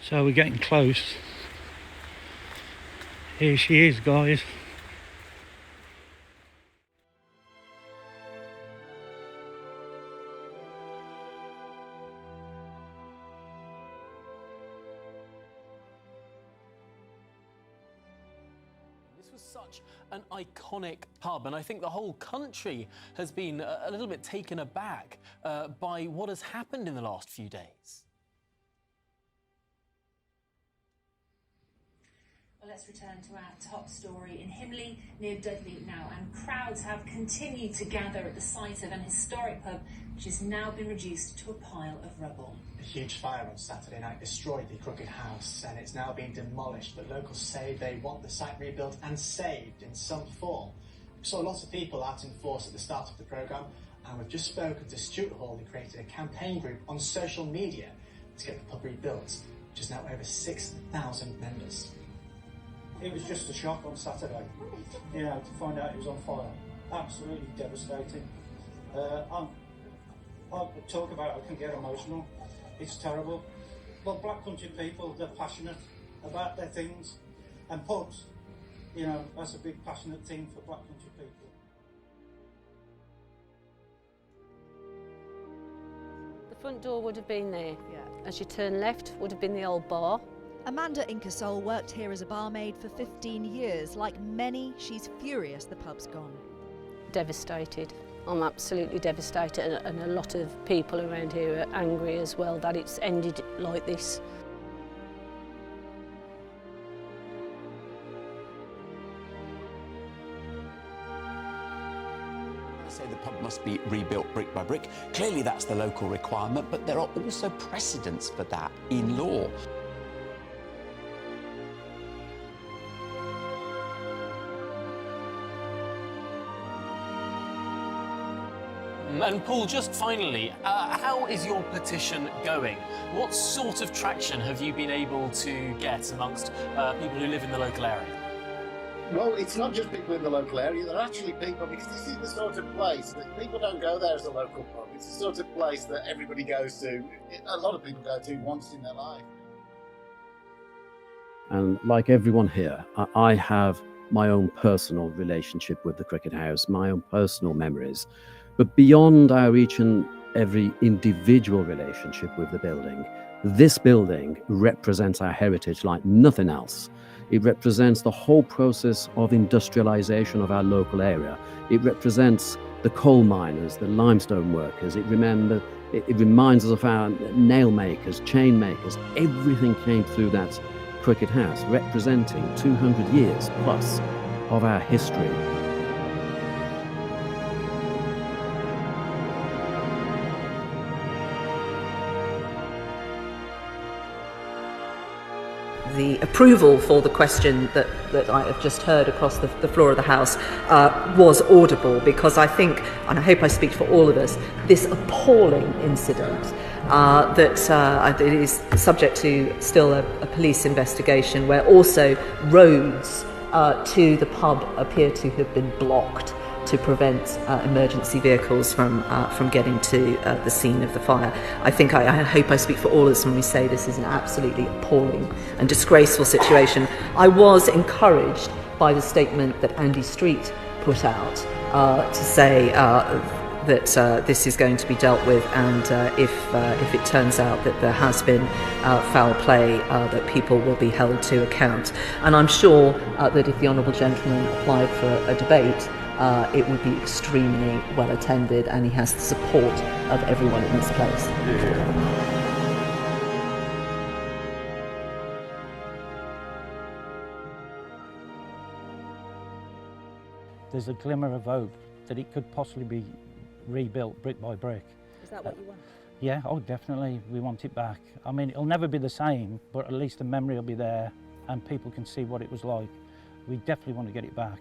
So we're getting close. Here she is, guys. This was such an iconic pub, and I think the whole country has been a little bit taken aback by what has happened in the last few days. Well, let's return to our top story in Himley near Dudley now, and crowds have continued to gather at the site of an historic pub which has now been reduced to a pile of rubble. A huge fire on Saturday night destroyed the Crooked House, and it's now being demolished, but locals say they want the site rebuilt and saved in some form. We saw lots of people out in force at the start of the programme, and we've just spoken to Stuart Hall, who created a campaign group on social media to get the pub rebuilt, which is now over 6,000 members. It was just a shock on Saturday, you know, to find out it was on fire. Absolutely devastating. I talk about it, I can get emotional. It's terrible. But Black Country people, they're passionate about their things. And pubs, you know, that's a big passionate thing for Black Country people. The front door would have been there. Yeah. As you turn left would have been the old bar. Amanda Ingersoll worked here as a barmaid for 15 years. Like many, she's furious the pub's gone. Devastated. I'm absolutely devastated, and a lot of people around here are angry as well that it's ended like this. Say the pub must be rebuilt brick by brick. Clearly that's the local requirement, but there are also precedents for that in law. And Paul, just finally, how is your petition going? What sort of traction have you been able to get amongst people who live in the local area? Well, it's not just people in the local area, they're actually people, because this is the sort of place that people don't go there as a local pub. It's the sort of place that everybody goes to, a lot of people go to once in their life. And like everyone here, I have my own personal relationship with the Cricket House, my own personal memories. But beyond our each and every individual relationship with the building, this building represents our heritage like nothing else. It represents the whole process of industrialization of our local area. It represents the coal miners, the limestone workers. It reminds us of our nail makers, chain makers. Everything came through that Cricket House, representing 200 years plus of our history. The approval for the question that I have just heard across the floor of the House was audible, because I think, and I hope I speak for all of us, this appalling incident that it is subject to still a police investigation, where also roads to the pub appear to have been blocked to prevent emergency vehicles from getting to the scene of the fire. I think I hope I speak for all of us when we say this is an absolutely appalling and disgraceful situation. I was encouraged by the statement that Andy Street put out to say that this is going to be dealt with, and if it turns out that there has been foul play, that people will be held to account. And I'm sure that if the Honourable Gentleman applied for a debate, it would be extremely well attended, and he has the support of everyone in this place. There's a glimmer of hope that it could possibly be rebuilt brick by brick. Is that what you want? Yeah, oh definitely, we want it back. I mean, it'll never be the same, but at least the memory will be there and people can see what it was like. We definitely want to get it back.